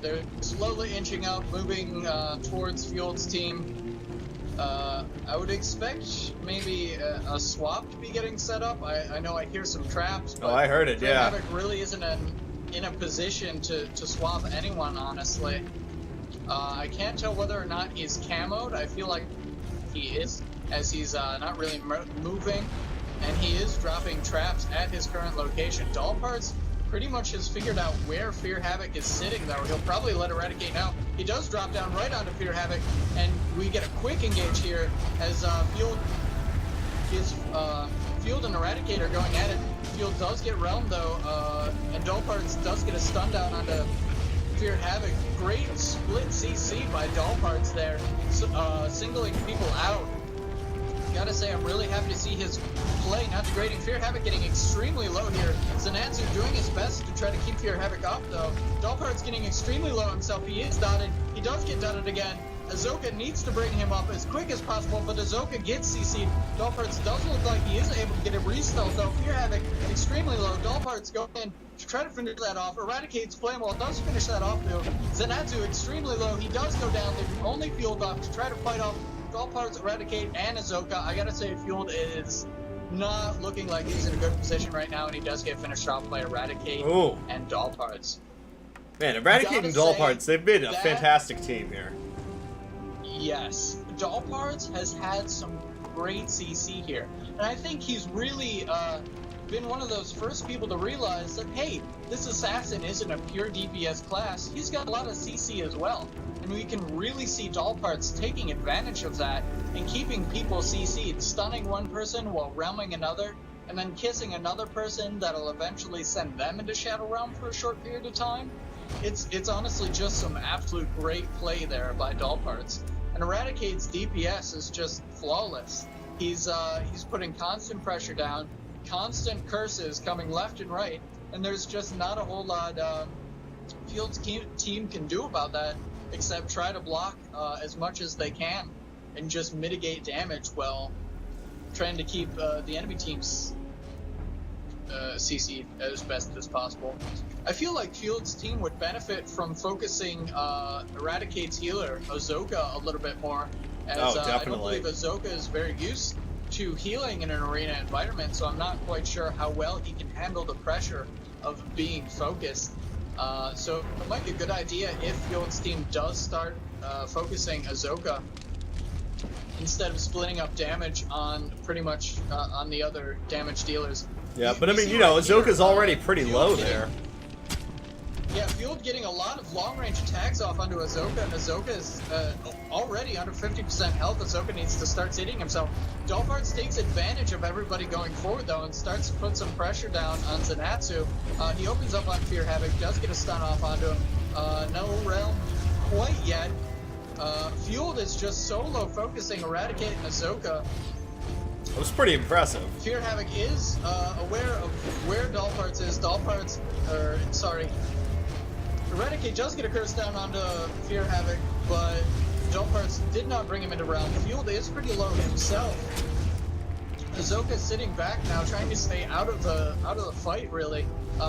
they're slowly inching up, moving towards Field's team. I would expect maybe a swap to be getting set up. I know I hear some traps, but I heard it, yeah. Havoc really isn't in a position to swap anyone, honestly. I can't tell whether or not he's camoed. I feel like he is, as he's not really moving, and he is dropping traps at his current location. Dollparts pretty much has figured out where Fear Havoc is sitting, though. He'll probably let Eradicate know. He does drop down right onto Fear Havoc, and we get a quick engage here as Field and Eradicate are going at it. Field does get realmed, though, and Dollparts does get a stun down onto Fear Havoc. Great split CC by Dollparts there, singling people out. Gotta say, I'm really happy to see his play not degrading. Fear Havoc getting extremely low here. Zenatsu doing his best to try to keep Fear Havoc up, though. Dollpart's getting extremely low himself. He is dotted. He does get dotted again. Azoka needs to bring him up as quick as possible, but Azoka gets CC'd. Dollparts does look like he is able to get a re-stealth, though. Fear Havoc extremely low. Dollparts go in to try to finish that off. Eradicate's Flame Wall does finish that off, though. Zenatsu extremely low. He does go down. They've only fueled up to try to fight off Dollparts, Eradicate, and Azoka. I gotta say, Fueled is not looking like he's in a good position right now, and he does get finished off by Eradicate and Dollparts. Man, Eradicate and Dollparts, they've been a fantastic team here. Yes, Dollparts has had some great CC here, and I think he's really been one of those first people to realize that, hey, this assassin isn't a pure DPS class. He's got a lot of CC as well. And we can really see Dollparts taking advantage of that and keeping people CC'd, stunning one person while realming another, and then kissing another person that'll eventually send them into Shadow Realm for a short period of time. It's honestly just some absolute great play there by Dollparts. And Eradicate's DPS is just flawless. He's putting constant pressure down, constant curses coming left and right, and there's just not a whole lot Field's team can do about that, except try to block as much as they can and just mitigate damage while trying to keep the enemy team's CC as best as possible. I feel like Field's team would benefit from focusing Eradicate's healer, Azoka, a little bit more, as I don't believe Azoka is very used to healing in an arena environment, so I'm not quite sure how well he can handle the pressure of being focused. So it might be a good idea if Field's team does start focusing Azoka instead of splitting up damage on pretty much on the other damage dealers. Yeah, but I mean, you know, Azoka's already pretty low there. Yeah, Field getting a lot of long-range attacks off onto Azoka, and Azoka is already under 50% health. Azoka needs to start hitting himself. Dollparts takes advantage of everybody going forward, though, and starts to put some pressure down on Zenatsu. He opens up on Fear Havoc, does get a stun off onto him. No realm quite yet. Fueled is just solo focusing Eradicate and Azoka. It was pretty impressive. Fear Havoc is aware of where Dollparts is. Eradicate does get a curse down onto Fear Havoc, but Dollparts did not bring him into realm. Fueled is pretty low himself. Azoka sitting back now, trying to stay out of the fight, really.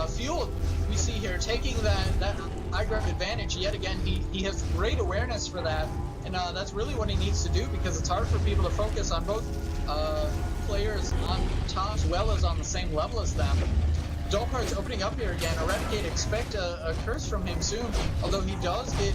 Fueled, we see here, taking that high ground advantage yet again. He has great awareness for that, and that's really what he needs to do, because it's hard for people to focus on both players on top as well as on the same level as them. Dollparts opening up here again. Eradicate expect a curse from him soon, although he does get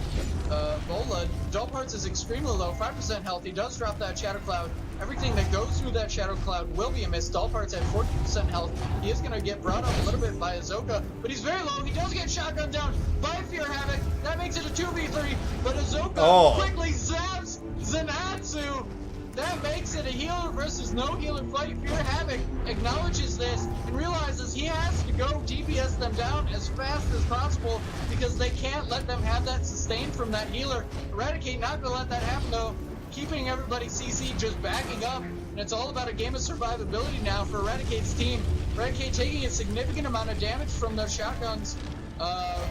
Bola. Dollparts is extremely low, 5% health. He does drop that Shadow Cloud. Everything that goes through that Shadow Cloud will be a miss. Dollparts at 40% health. He is going to get brought up a little bit by Azoka, but he's very low. He does get shotgun down by Fear Havoc. That makes it a 2v3, but Azoka quickly zaps Zenatsu. That makes it a healer versus no healer fight. Fear Havoc acknowledges this and realizes he has to go DPS them down as fast as possible, because they can't let them have that sustain from that healer. Eradicate not going to let that happen, though, keeping everybody CC, just backing up, and it's all about a game of survivability now for Eradicate's team. Eradicate taking a significant amount of damage from their shotguns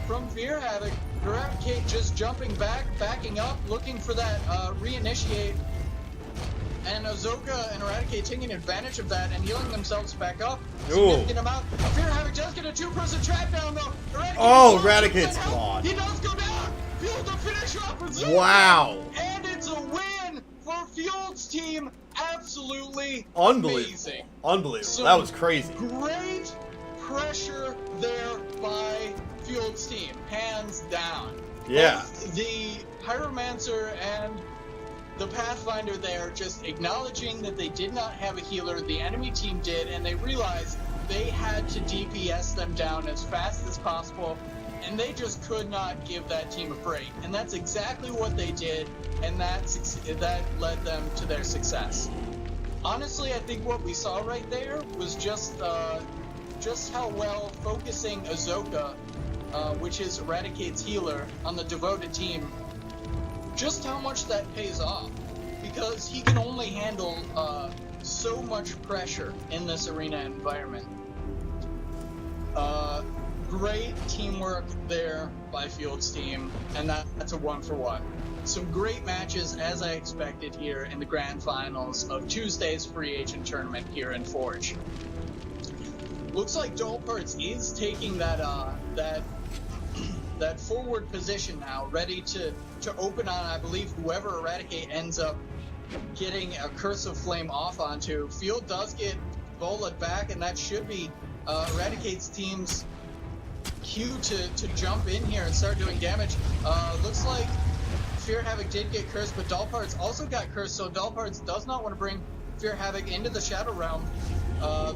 from Fear Havoc. Eradicate just jumping back, backing up, looking for that reinitiate. And Azoka and Eradicate taking advantage of that and healing themselves back up. Significant amount. Fear Havoc does get a two-person track down, though. Eradicate's Eradicate's flawed. He does go down. 100%. Wow. And it's a win for Field's team. Absolutely Unbelievable. amazing. Unbelievable. So that was crazy. Great pressure there by Field's team. Hands down. Yeah. Both the Pyromancer and the Pathfinder there just acknowledging that they did not have a healer, the enemy team did, and they realized they had to DPS them down as fast as possible, and they just could not give that team a break. And that's exactly what they did, and that led them to their success. Honestly, I think what we saw right there was just how well focusing Ahsoka, which is Eradicate's healer, on the Devoted team, just how much that pays off, because he can only handle so much pressure in this arena environment. Great teamwork there by Field's team, and that's a 1-for-1. Some great matches, as I expected, here in the grand finals of Tuesday's free agent tournament here in Forge. Looks like Dull Parts is taking that forward position now, ready to open on, I believe, whoever Eradicate ends up getting a Curse of Flame off onto. Field does get Voled back, and that should be Eradicate's team's cue to jump in here and start doing damage. Looks like Fear Havoc did get cursed, but Dull Parts also got cursed, so Dull Parts does not want to bring Fear Havoc into the Shadow Realm.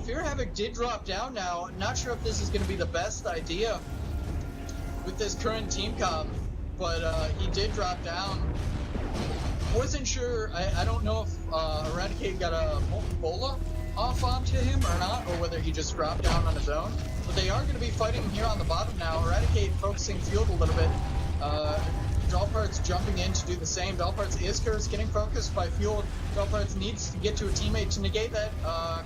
Fear Havoc did drop down now. Not sure if this is going to be the best idea with this current team comp, but he did drop down. Wasn't sure, I don't know if Eradicate got a Bola off onto him or not, or whether he just dropped down on his own. But they are going to be fighting here on the bottom now. Eradicate focusing Field a little bit. Dull Parts jumping in to do the same. Dull Parts is cursed, getting focused by Field. Dull Parts needs to get to a teammate to negate that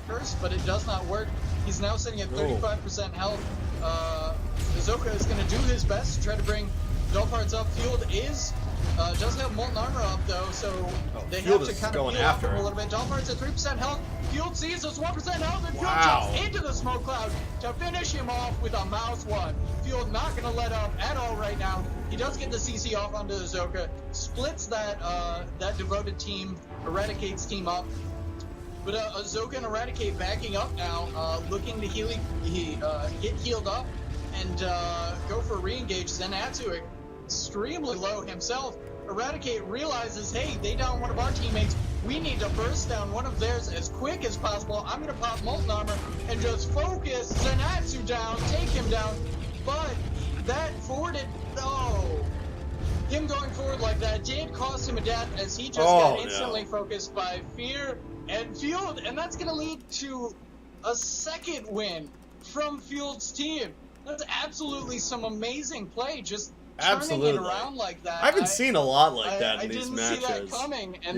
curse, but it does not work. He's now sitting at 35% health. Ahsoka is going to do his best to try to bring Dull Parts up. Field does have Molten Armor up though, so they have to kind of heal off him a little bit. Dull Parts at 3% health. Field sees us 1% health, and Field jumps into the smoke cloud to finish him off with a mouse one. Field not going to let up at all right now. He does get the CC off onto Ahsoka, splits that Devoted team, Eradicate's team up. But Ahsoka and Eradicate backing up now, looking to get healed up and go for a re-engage. Zenatsu extremely low himself. Eradicate realizes, hey, they down one of our teammates. We need to burst down one of theirs as quick as possible. I'm going to pop Molten Armor and just focus Zenatsu down, take him down. But that forwarded, him going forward like that did cost him a death, as he just got instantly focused by Fear and Field, and that's going to lead to a second win from Field's team. That's absolutely some amazing play, just turning it around like that. I haven't seen a lot like that in these matches. I didn't see that coming, and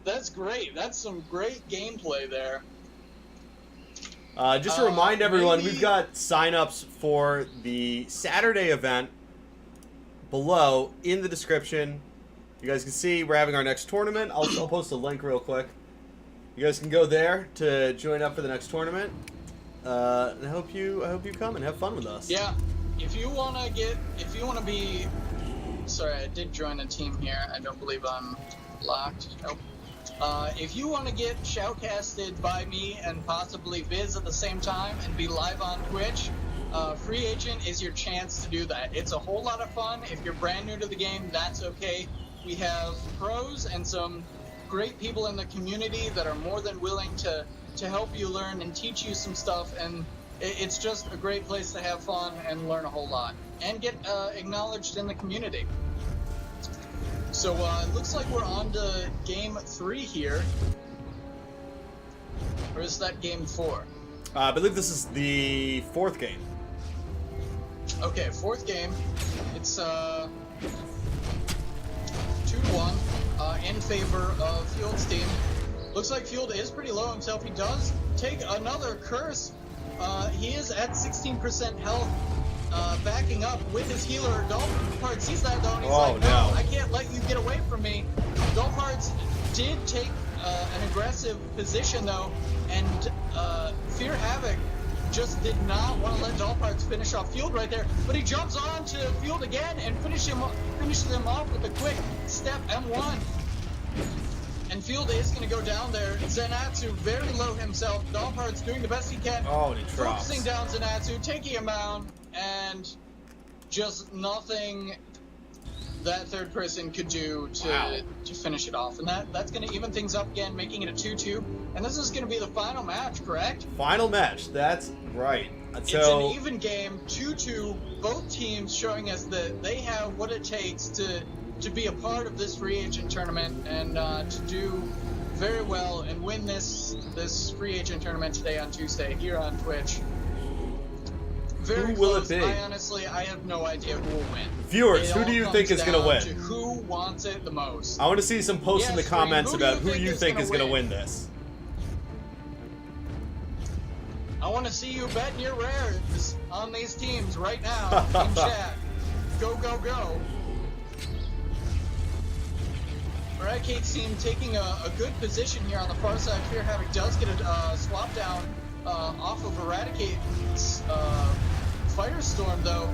that's great. That's some great gameplay there. Just to remind everyone, we've got sign-ups for the Saturday event below in the description. You guys can see we're having our next tournament. I'll post a link real quick. You guys can go there to join up for the next tournament. I hope you come and have fun with us. Yeah, if you wanna be, sorry, I did join a team here. I don't believe I'm locked. Nope. If you want to get shoutcasted by me and possibly Viz at the same time and be live on Twitch, Free Agent is your chance to do that. It's a whole lot of fun. If you're brand new to the game, that's okay. We have pros and some great people in the community that are more than willing to help you learn and teach you some stuff, and it's just a great place to have fun and learn a whole lot and get acknowledged in the community. So it looks like we're on to game 3 here. Or is that game 4? I believe this is the 4th game. Okay, 4th game. It's 2-1 in favor of Field's team. Looks like Field is pretty low himself. He does take another curse. He is at 16% health. Backing up with his healer. Dull Parts sees that though, and he's like, no, I can't let you get away from me. Dull Parts did take an aggressive position though, and Fear Havoc just did not want to let Doll Parts finish off Field right there, but he jumps on to Field again and finishes him off with a quick step M1. And Field is going to go down there. Zenatsu very low himself. Doll Parts doing the best he can. Oh, and he drops. Focusing down Zenatsu, taking him down, and just nothing that third person could do to finish it off. And that's going to even things up again, making it a 2-2. And this is going to be the final match, correct? Final match. That's right. It's an even game, 2-2. Both teams showing us that they have what it takes to be a part of this free agent tournament and to do very well and win this free agent tournament today on Tuesday here on Twitch. Very who will close. it be? I have no idea who will win. Viewers, who do you think is going to win? To who wants it the most? I want to see some posts in the comments about who you think is going to win this. I want to see you betting your rares on these teams right now in chat. Go, go, go. Eradicate's team taking a good position here on the far side. Fear Havoc does get a swap down off of Eradicate's Firestorm, though.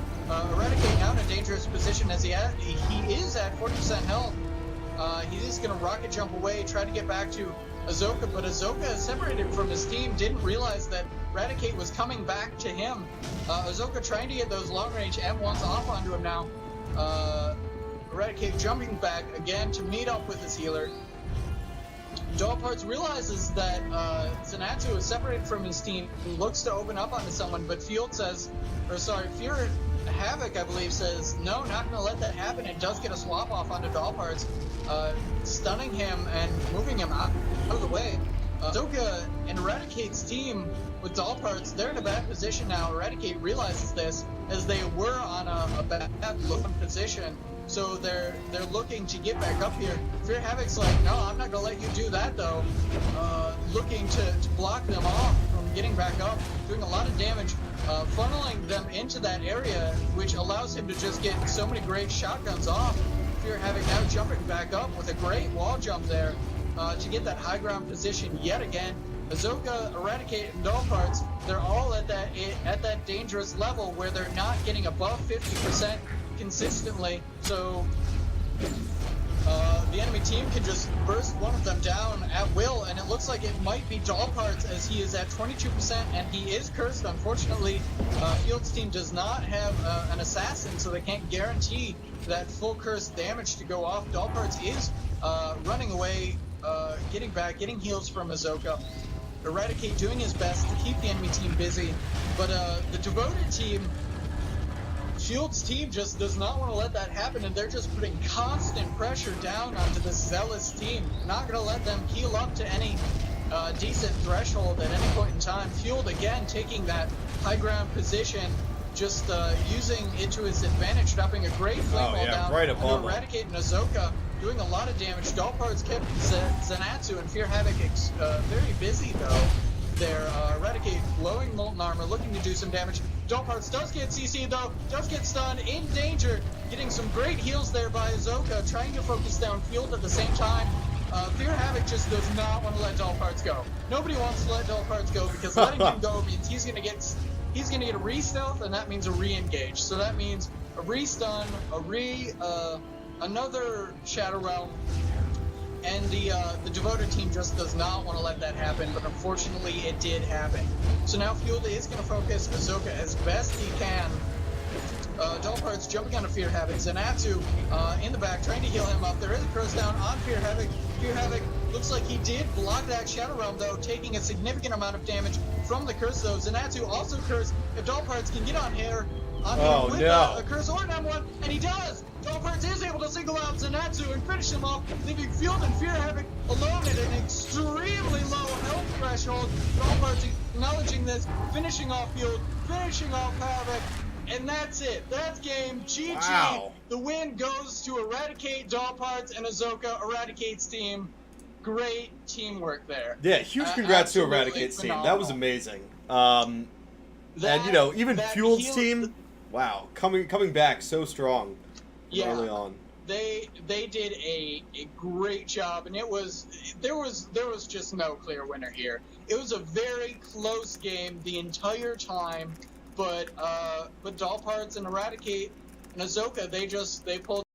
Eradicate now in a dangerous position as he is at 40% health. He is going to rocket jump away, try to get back to Azoka, but Azoka is separated from his team, didn't realize that Eradicate was coming back to him. Azoka trying to get those long-range M1s off onto him now. Eradicate jumping back again to meet up with his healer. Doll Parts realizes that Zenatsu is separated from his team, looks to open up onto someone, but Fear Havoc, I believe, says, no, not going to let that happen, and does get a swap off onto Doll Parts, stunning him and moving him out of the way. Azoka and Eradicate's team with Doll Parts, they're in a bad position now. Eradicate realizes this, as they were on a bad looking position. So they're looking to get back up here. Fear Havoc's like, no, I'm not going to let you do that, though. Looking to block them off from getting back up, doing a lot of damage, funneling them into that area, which allows him to just get so many great shotguns off. Fear Havoc now jumping back up with a great wall jump there to get that high ground position yet again. Azoka, Eradicate, and Doll Parts, they're all at that dangerous level where they're not getting above 50% consistently, so the enemy team can just burst one of them down at will, and it looks like it might be Doll Parts as he is at 22% and he is cursed. Unfortunately, Field's team does not have an assassin, so they can't guarantee that full curse damage to go off. Doll Parts is running away, getting back, getting heals from Azoka. Eradicate doing his best to keep the enemy team busy, but the Devoted team, Field's team, just does not want to let that happen, and they're just putting constant pressure down onto the Zealous team. Not going to let them heal up to any decent threshold at any point in time. Field again taking that high ground position, just using it to his advantage, dropping a great flame ball down right above to Eradicate and Azoka, doing a lot of damage. Doll Parts kept Zenatsu and Fear Havoc very busy, though. There, Eradicate blowing Molten Armor, looking to do some damage. Doll Parts does get CC'd though, does get stunned, in danger, getting some great heals there by Azoka, trying to focus down Field at the same time. Fear Havoc just does not want to let Doll Parts go. Nobody wants to let Doll Parts go, because letting him go means he's gonna get a re-stealth, and that means a re-engage. So that means a re-stun, another Shadow Realm. And the Devoted team just does not want to let that happen, but unfortunately it did happen. So now Field is going to focus Azoka as best he can. Doll Parts jumping onto Fear Havoc. Zenatsu in the back trying to heal him up. There is a curse down on Fear Havoc. Fear Havoc looks like he did block that Shadow Realm, though, taking a significant amount of damage from the curse, though. Zenatsu also cursed. If Doll Parts can get on here with a curse or an M1, and he does! Doll Parts is able to single out Zenatsu and finish him off, leaving Field and Fear Havoc alone at an extremely low health threshold. Doll Parts acknowledging this, finishing off Field, finishing off Havoc, and that's it. That's game. GG. Wow. The win goes to Eradicate, Doll Parts, and Azoka, Eradicate's team. Great teamwork there. Yeah, huge congrats to Eradicate's team. That was amazing. And, you know, even Fueled's team, wow, coming back so strong early on. they did a great job, and there was just no clear winner here. It was a very close game the entire time, but Doll Parts and Eradicate and Ahsoka, they pulled